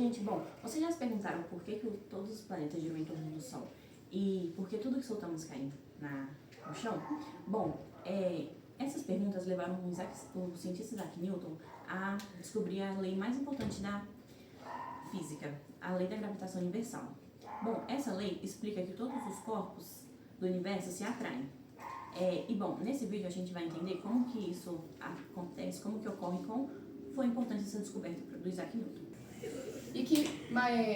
gente, bom, vocês já se perguntaram por que todos os planetas giram em torno do Sol e por que tudo que soltamos cai no chão? Bom, essas perguntas levaram o cientista Isaac Newton a descobrir a lei mais importante da física, a lei da gravitação universal. Bom, essa lei explica que todos os corpos do universo se atraem. Bom, nesse vídeo a gente vai entender como que isso acontece, como que ocorre, como foi importante essa descoberta do Isaac Newton. E que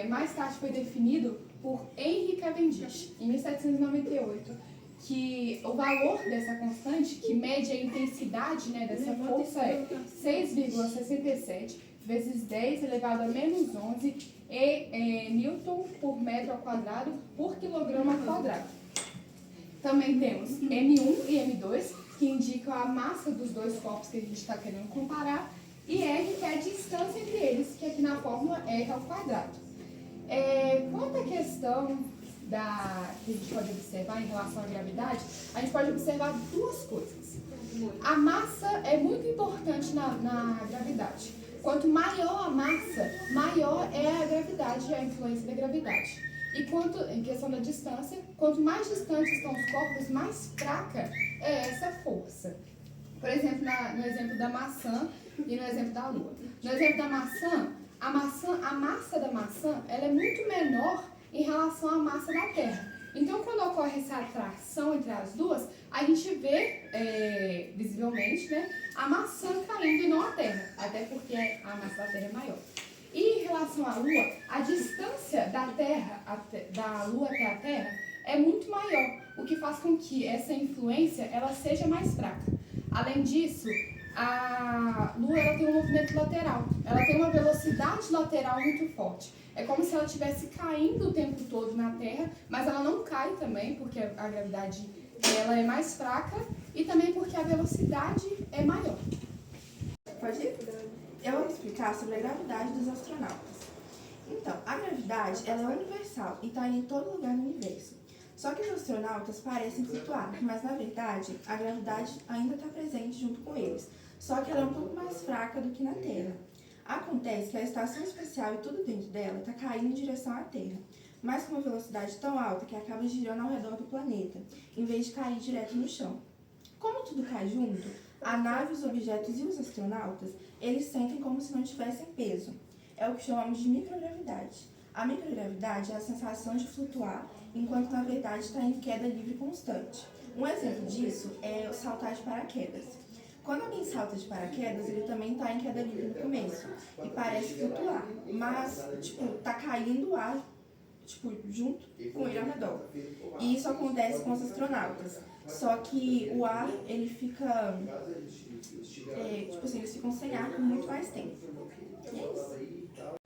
mais tarde foi definido por Henry Cavendish, em 1798, que o valor dessa constante, que mede a intensidade, né, dessa força, é 6,67 vezes 10 elevado a menos 11 newton por metro ao quadrado por quilograma ao quadrado. Também temos M1 e M2, que indicam a massa dos dois corpos que a gente está querendo comparar, e R, que é a distância entre eles, que aqui na fórmula é R ao quadrado. Quanto à questão que a gente pode observar em relação à gravidade, a gente pode observar duas coisas. A massa é muito importante na gravidade. Quanto maior a massa, maior é a gravidade, a influência da gravidade. E em questão da distância, quanto mais distantes estão os corpos, mais fraca é essa força. Por exemplo, no exemplo da maçã e no exemplo da Lua. No exemplo da maçã, a massa da maçã ela é muito menor em relação à massa da Terra. Então, quando ocorre essa atração entre as duas, a gente vê visivelmente, né, a maçã caindo e não a Terra, até porque a massa da Terra é maior. E em relação à Lua, a distância da Lua até a Terra é muito maior, o que faz com que essa influência ela seja mais fraca. Além disso, a Lua ela tem um movimento lateral, ela tem uma velocidade lateral muito forte. É como se ela estivesse caindo o tempo todo na Terra, mas ela não cai também, porque a gravidade ela é mais fraca e também porque a velocidade é maior. Pode ir? Eu vou explicar sobre a gravidade dos astronautas. Então, a gravidade ela é universal e está em todo lugar no universo. Só que os astronautas parecem flutuar, mas na verdade a gravidade ainda está presente junto com eles, só que ela é um pouco mais fraca do que na Terra. Acontece que a estação espacial e tudo dentro dela está caindo em direção à Terra, mas com uma velocidade tão alta que acaba girando ao redor do planeta, em vez de cair direto no chão. Como tudo cai junto, a nave, os objetos e os astronautas, eles sentem como se não tivessem peso. É o que chamamos de microgravidade. A microgravidade é a sensação de flutuar, enquanto na verdade está em queda livre constante. Um exemplo disso é o saltar de paraquedas. Quando alguém salta de paraquedas, ele também está em queda livre no começo e parece flutuar, mas tá caindo o ar junto com ele ao redor. E isso acontece com os astronautas. Só que o ar, ele fica, eles ficam sem ar por muito mais tempo. E é isso.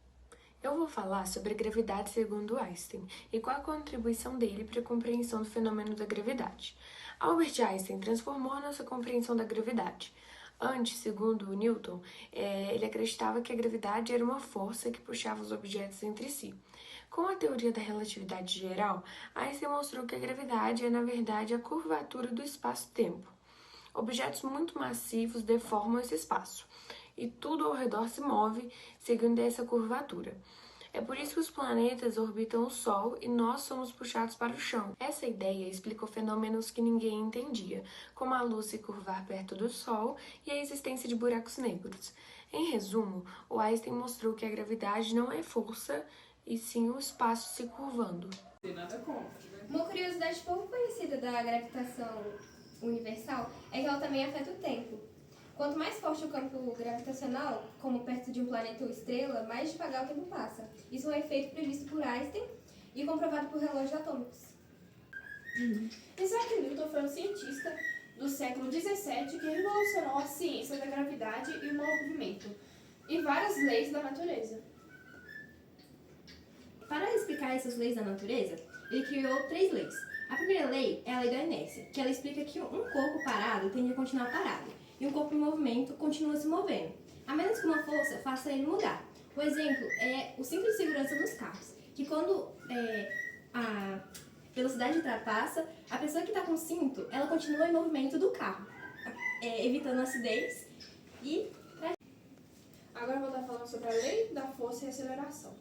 Eu vou falar sobre a gravidade segundo Einstein e qual a contribuição dele para a compreensão do fenômeno da gravidade. Albert Einstein transformou a nossa compreensão da gravidade. Antes, segundo Newton, ele acreditava que a gravidade era uma força que puxava os objetos entre si. Com a teoria da relatividade geral, Einstein mostrou que a gravidade é, na verdade, a curvatura do espaço-tempo. Objetos muito massivos deformam esse espaço, e tudo ao redor se move seguindo essa curvatura. É por isso que os planetas orbitam o Sol e nós somos puxados para o chão. Essa ideia explicou fenômenos que ninguém entendia, como a luz se curvar perto do Sol e a existência de buracos negros. Em resumo, o Einstein mostrou que a gravidade não é força, e sim o espaço se curvando. Uma curiosidade pouco conhecida da gravitação universal é que ela também afeta o tempo. Quanto mais forte o campo gravitacional, como perto de um planeta ou estrela, mais devagar o tempo passa. Isso é um efeito previsto por Einstein e comprovado por relógios atômicos. Isaac Newton foi um cientista do século XVII que revolucionou a ciência da gravidade e o movimento, e várias leis da natureza. Para explicar essas leis da natureza, ele criou 3 leis. A primeira lei é a lei da inércia, que ela explica que um corpo parado tende a continuar parado, e um corpo em movimento continua se movendo, a menos que uma força faça ele mudar. O exemplo é o cinto de segurança dos carros, que quando a velocidade ultrapassa, a pessoa que está com o cinto, ela continua em movimento do carro, evitando acidez e... A Agora eu vou estar falando sobre a lei da força e aceleração.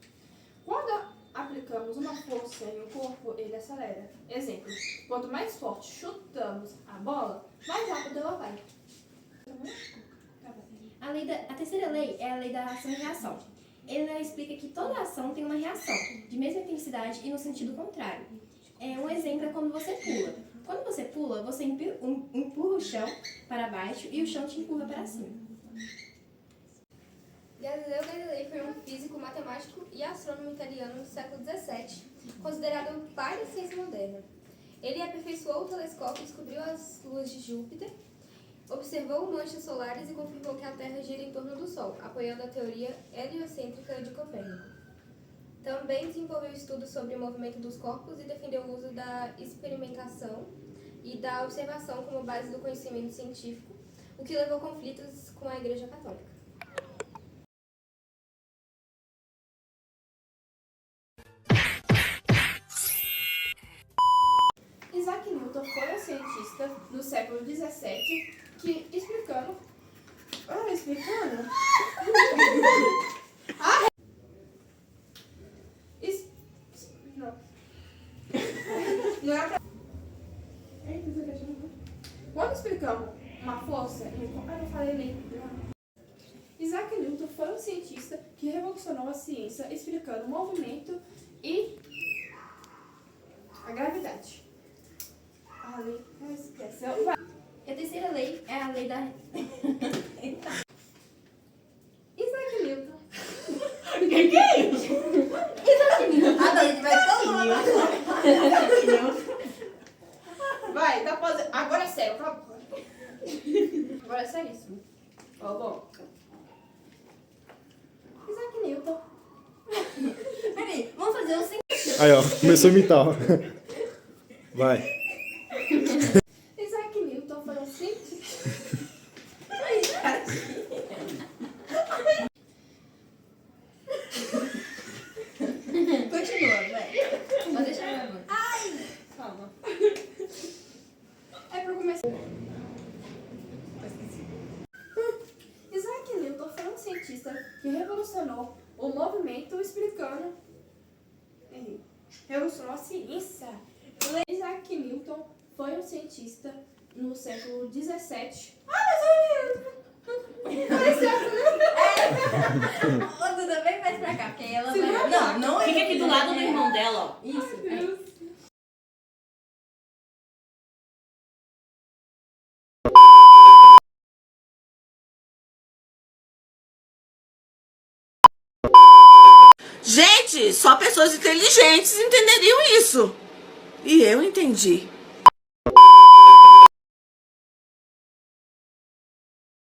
Quando aplicamos uma força em um corpo, ele acelera. Exemplo, quanto mais forte chutamos a bola, mais rápido ela vai. A terceira lei é a lei da ação e reação. Ela explica que toda ação tem uma reação, de mesma intensidade e no sentido contrário. Um exemplo é quando você pula. Quando você pula, você empurra o chão para baixo e o chão te empurra para cima. Galileu Galilei foi um físico, matemático e astrônomo italiano do século XVII, considerado o pai da ciência moderna. Ele aperfeiçoou o telescópio e descobriu as luas de Júpiter, observou manchas solares e confirmou que a Terra gira em torno do Sol, apoiando a teoria heliocêntrica de Copérnico. Também desenvolveu estudos sobre o movimento dos corpos e defendeu o uso da experimentação e da observação como base do conhecimento científico, o que levou a conflitos com a Igreja Católica. Isaac Newton foi um cientista do século XVII que explicando... Quando explicamos uma força... Eu falei nem... Isaac Newton foi um cientista que revolucionou a ciência explicando o movimento e a gravidade. A lei... Não esquece. E a terceira lei é a lei da... Isaac Newton. Que é isso? Ah, não, a gente vai todo mundo. Vai, dá pausa. Agora é sério, por favor. Agora é seríssimo. Ó, bom. Isaac Newton. Peraí, vamos fazer o seguinte. Aí, ó, começou a imitar. Ó. Vai. Isaac Newton foi um cientista. Continua, velho. Vou deixar gravando. Calma. É pra começar. Isaac Newton foi um cientista que revolucionou o movimento explicando. Revolucionou a ciência. Isaac Newton foi um cientista no século XVII. Ô, Duda, vem mais pra cá, porque aí ela vai... Não, não fica aqui do lado do irmão dela, ó. Isso. Gente, só pessoas inteligentes entenderiam isso. E eu entendi.